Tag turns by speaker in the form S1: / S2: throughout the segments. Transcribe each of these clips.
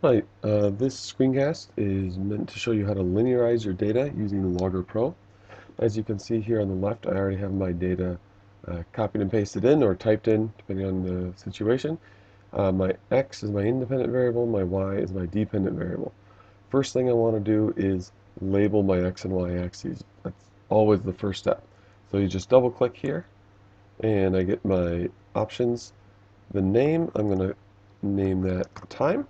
S1: Hi, this screencast is meant to show you how to linearize your data using LoggerPro. As you can see here on the left, I already have my data copied and pasted in or typed in, depending on the situation. My x is my independent variable, my y is my dependent variable. First thing I want to do is label my x and y axes. That's always the first step. So you just double click here, and I get my options. The name, I'm going to name that time.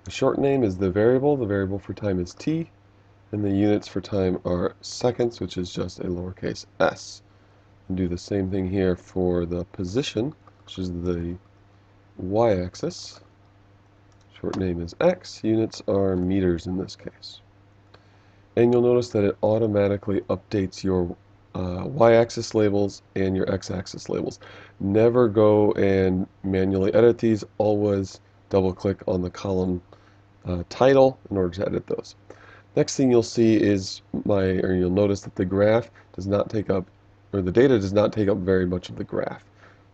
S1: The short name is the variable for time is t, and the units for time are seconds, which is just a lowercase s. And do the same thing here for the position, which is the y-axis. Short name is x, units are meters in this case. And you'll notice that it automatically updates your y-axis labels and your x-axis labels. Never go and manually edit these, always double click on the column title in order to edit those. Next thing you'll see is you'll notice that the graph does not take up, or the data does not take up very much of the graph.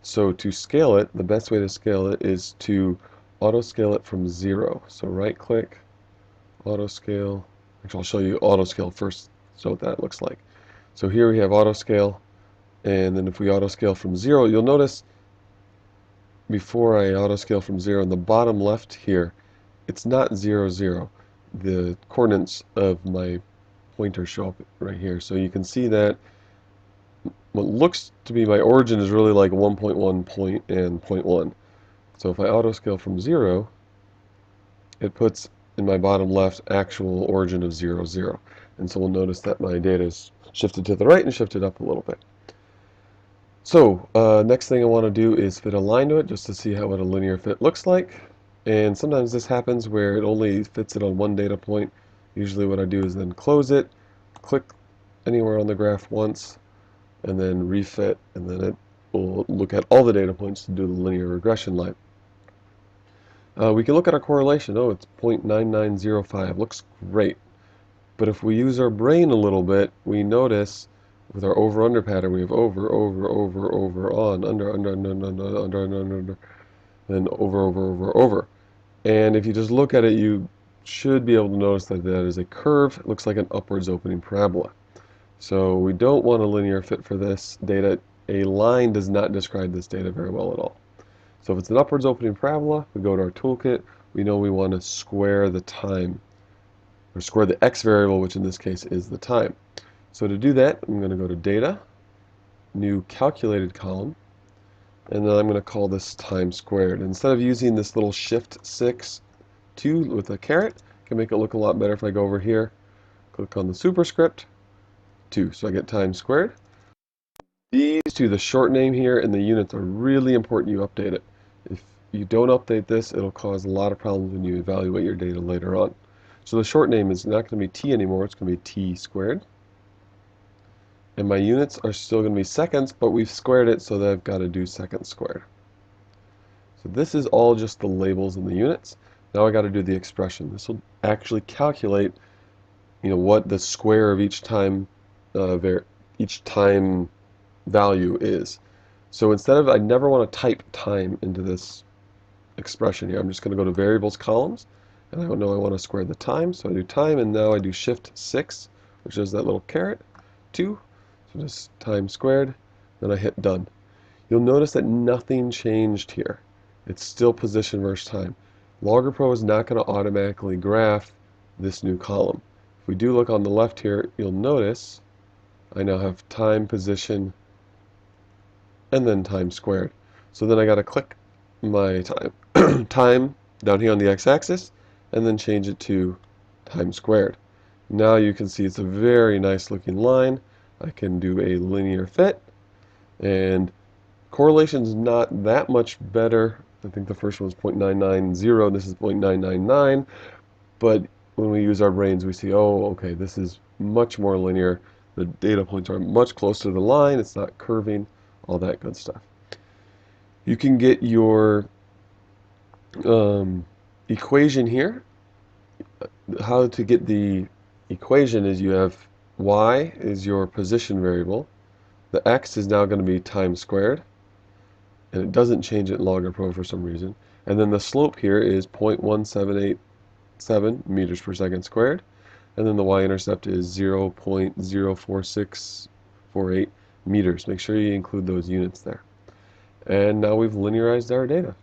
S1: So to scale it, the best way to scale it is to auto scale it from 0. So right click, auto scale. Actually, I'll show you auto scale first, so what that looks like. So here we have auto scale, and then if we auto scale from 0, you'll notice before I auto scale from 0 in the bottom left here, it's not 0, 0. The coordinates of my pointer show up right here. So you can see that what looks to be my origin is really like 1.1 point and 0.1. So if I auto scale from 0, it puts in my bottom left actual origin of 0, 0. And so we'll notice that my data is shifted to the right and shifted up a little bit. So next thing I want to do is fit a line to it just to see what a linear fit looks like. And sometimes this happens where it only fits it on one data point. Usually what I do is then close it, click anywhere on the graph once, and then refit, and then it will look at all the data points to do the linear regression line. We can look at our correlation. Oh, it's 0.9905. Looks great. But if we use our brain a little bit, we notice with our over-under pattern, we have over, over, over, over, on, under, under, then over, over, over, over. And if you just look at it, you should be able to notice that that is a curve. It looks like an upwards opening parabola. So we don't want a linear fit for this data. A line does not describe this data very well at all. So if it's an upwards opening parabola, we go to our toolkit. We know we want to square the time, or square the x variable, which in this case is the time. So to do that, I'm going to go to Data, New Calculated Column, and then I'm going to call this time squared. Instead of using this little Shift 6 2 with a caret, I can make it look a lot better if I go over here, click on the superscript, 2, so I get time squared. These two, the short name here and the units, are really important you update it. If you don't update this, it'll cause a lot of problems when you evaluate your data later on. So the short name is not going to be t anymore, it's going to be t squared. And my units are still going to be seconds, but we've squared it so that I've got to do seconds squared. So this is all just the labels and the units. Now I got to do the expression. This will actually calculate, what the square of each time value is. So I never want to type time into this expression here. I'm just going to go to variables columns, and I know I want to square the time. So I do time, and now I do shift 6, which is that little caret, 2. So just time squared, then I hit done. You'll notice that nothing changed here. It's still position versus time. LoggerPro is not going to automatically graph this new column. If we do look on the left here, you'll notice I now have time, position, and then time squared. So then I got to click my time, time down here on the x-axis, and then change it to time squared. Now you can see it's a very nice looking line. I can do a linear fit, and correlation's not that much better. I think the first one was 0.990, this is 0.999, but when we use our brains we see, oh, okay, this is much more linear. The data points are much closer to the line, it's not curving, all that good stuff. You can get your equation here. How to get the equation is you have y is your position variable. The x is now going to be time squared, and it doesn't change it in LoggerPro for some reason. And then the slope here is 0.1787 meters per second squared. And then the y-intercept is 0.04648 meters. Make sure you include those units there. And now we've linearized our data.